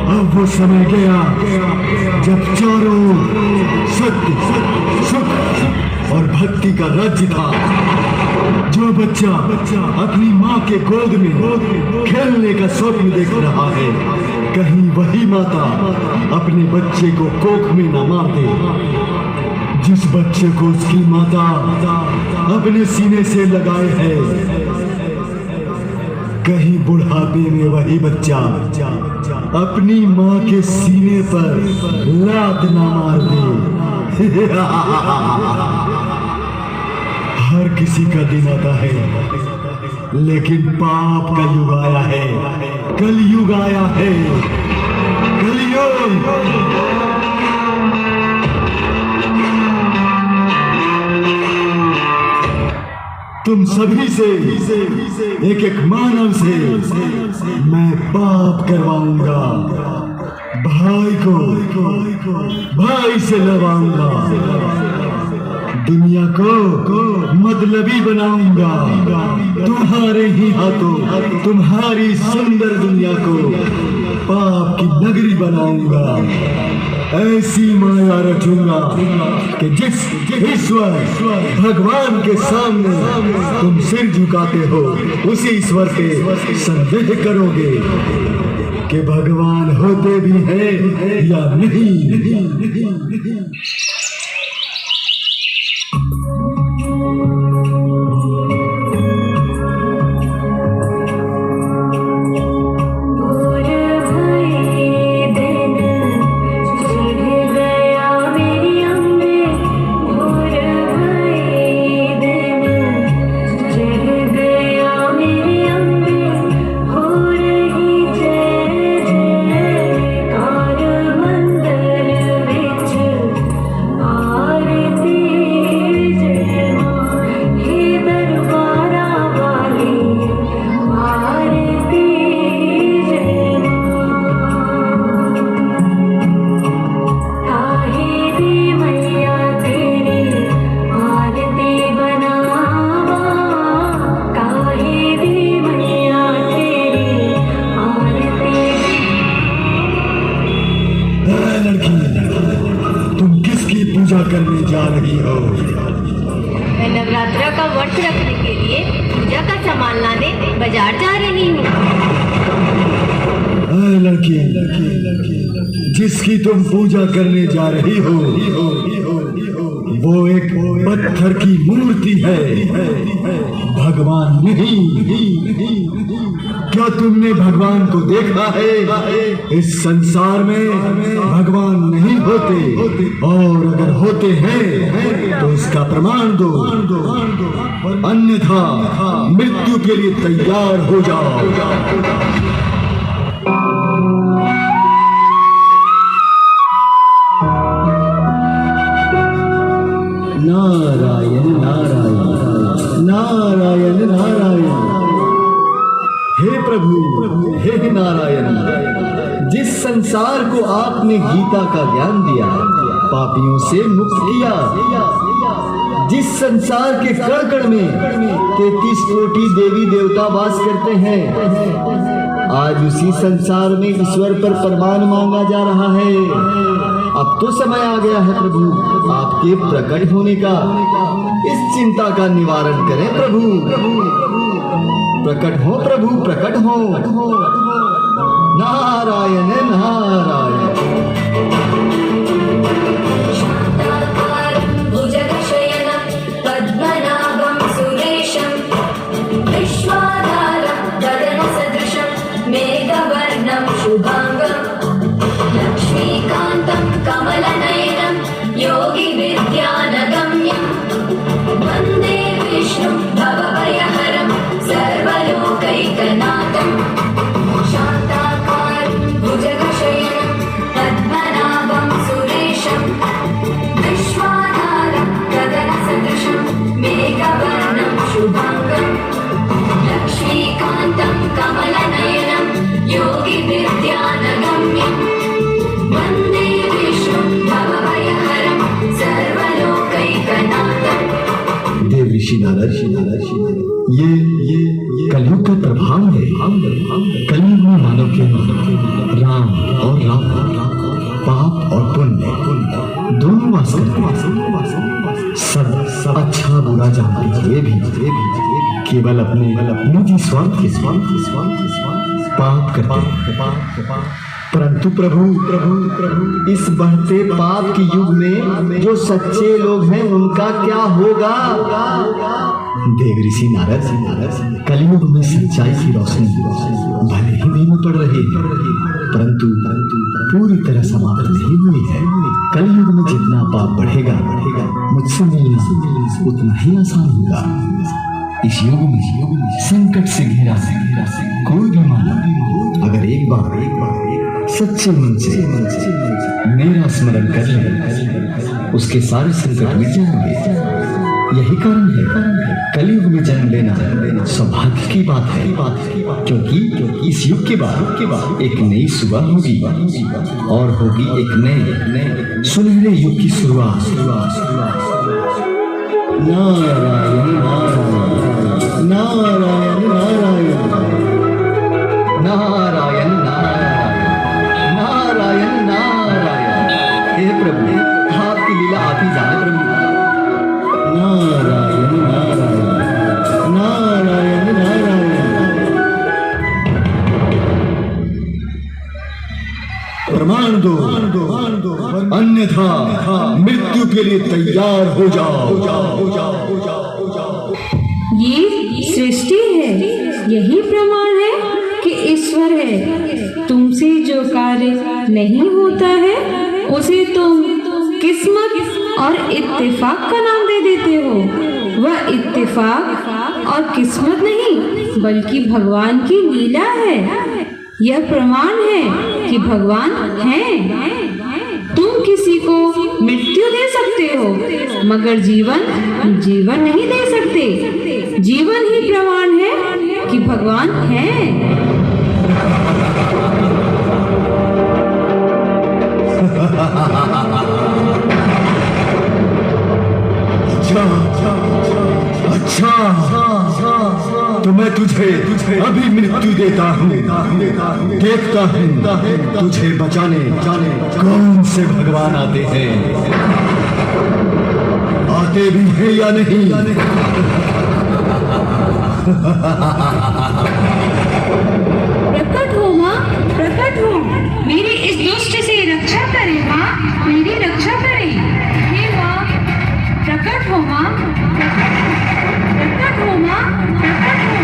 अब वो समय गया जब चारों सत्य, सुख और भक्ति का राज्य था। जो बच्चा अपनी माँ के गोद में खेलने का स्वप्न देख रहा है, कहीं वही माता अपने बच्चे को कोख में न मार दे। जिस बच्चे को उसकी माता अपने सीने से लगाए है, कहीं बुढ़ापे में वही बच्चा अपनी माँ के सीने पर लात ना मार दे। हर किसी का दिन आता है, लेकिन पाप का युग आया है, कलयुग आया है, कलयुग। तुम सभी से एक एक मानव से मैं पाप करवाऊंगा, भाई को भाई से लड़वाऊंगा, दुनिया को मतलबी बनाऊंगा, तुम्हारे ही हाथों तुम्हारी सुंदर दुनिया को पाप की नगरी बनाऊंगा। ऐसी माया रचूंगा कि जिस ईश्वर भगवान के सामने तुम सिर झुकाते हो, उसी ईश्वर पे संदेह करोगे कि भगवान होते भी हैं या नहीं। करने जा रही हो? मैं नवरात्रा का व्रत रखने के लिए पूजा का सामान लाने बाजार जा रही हूँ। लड़की, जिसकी तुम पूजा करने जा रही हो वो एक पत्थर की मूर्ति है, भगवान नहीं। क्या तुमने भगवान को देखा है? इस संसार में भगवान नहीं होते, और अगर होते हैं तो इसका प्रमाण दो, अन्यथा मृत्यु के लिए तैयार हो जाओ। नारायण नारायण नारायण नारायण। हे प्रभु, हे नारायण, जिस संसार को आपने गीता का ज्ञान दिया, पापियों से मुक्त किया, जिस संसार के कण कण में 33 कोटि देवी देवता वास करते हैं, आज उसी संसार में ईश्वर पर प्रमाण मांगा जा रहा है। अब तो समय आ गया है प्रभु आपके प्रकट होने का। इस चिंता का निवारण करें प्रभु। प्रकट हो प्रभु, प्रकट हो। नारायण नारायण। भुजगशयनं पद्मनाभं सुरेशं विश्वाधारं गगनसदृशं मेघवर्णं शुभांगं लक्ष्मीकान्तं कमलनयनं योगिविद्यानगम्यं वन्दे विष्णुं भवभयहरं सर्वलोकैकनाथं ऋषि नारद, ये कलयुग का प्रभाव है। कलयुग में मानव के राम और रावण, पाप और पुण्य दोनों वास करते हैं। सब अच्छा बुरा जानते हुए भी केवल अपने निजी स्वार्थ के पाप करते हैं। परंतु प्रभु इस बढ़ते पाप के युग में जो सच्चे लोग हैं उनका क्या होगा? देव ऋषि नारद, कलयुग में सच्चाई की रोशनी भले ही दिन पड़ रही है, परंतु पूरी तरह समाप्त नहीं हुई है। कलयुग में जितना पाप बढ़ेगा मुझसे मिलना उतना ही आसान होगा। इस युग में संकट से घिरा कोई भी मानव अगर एक बार सच्चे मन से मेरा स्मरण कर ले, उसके सारे संकट मिट जाएंगे। यही कारण है कलयुग में जन्म लेना सौभाग्य की बात है, क्योंकि इस युग के बाद एक नई सुबह होगी और होगी एक नए सुनहरे युग की शुरुआत। नारायण नारायण नारायण नारायण नारायण नारायण नारायण। हे प्रभु, आपकी लीला आप ही जाने प्रभु। नारायण नारायण नारायण नारायण। प्रमाण दो अन्यथा मृत्यु के लिए तैयार हो जाओ। ये सृष्टि है, यही प्रमाण है कि ईश्वर है। तुमसे जो कार्य नहीं होता है उसे तुम किस्मत और इत्तेफाक का नाम दे देते हो। वह इत्तेफाक और किस्मत नहीं बल्कि भगवान की लीला है। यह प्रमाण है कि भगवान हैं। तुम किसी को मृत्यु दे सकते हो मगर जीवन नहीं दे सकते। जीवन ही प्रमाण है कि भगवान हैं। अच्छा तो मैं तुझे अभी मृत्यु देता हूँ। देखता हूँ तुझे बचाने कौन से भगवान आते हैं, आते भी हैं या नहीं। प्रकट हो माँ, प्रकट हो। मेरी इस दुष्ट से रक्षा करे माँ, मेरी रक्षा करे। हे माँ, प्रकट हो माँ, प्रकट हो माँ, प्रकट हो।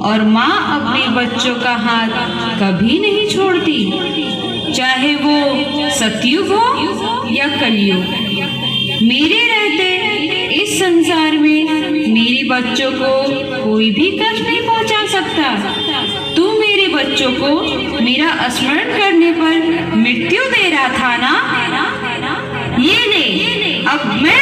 और माँ अपने बच्चों का हाथ कभी नहीं छोड़ती, चाहे वो सतयुग हो या कलयुग। मेरे रहते इस संसार में मेरे बच्चों को कोई भी कष्ट नहीं पहुंचा सकता। तू मेरे बच्चों को मेरा स्मरण करने पर मृत्यु दे रहा था ना, ये ले अब मैं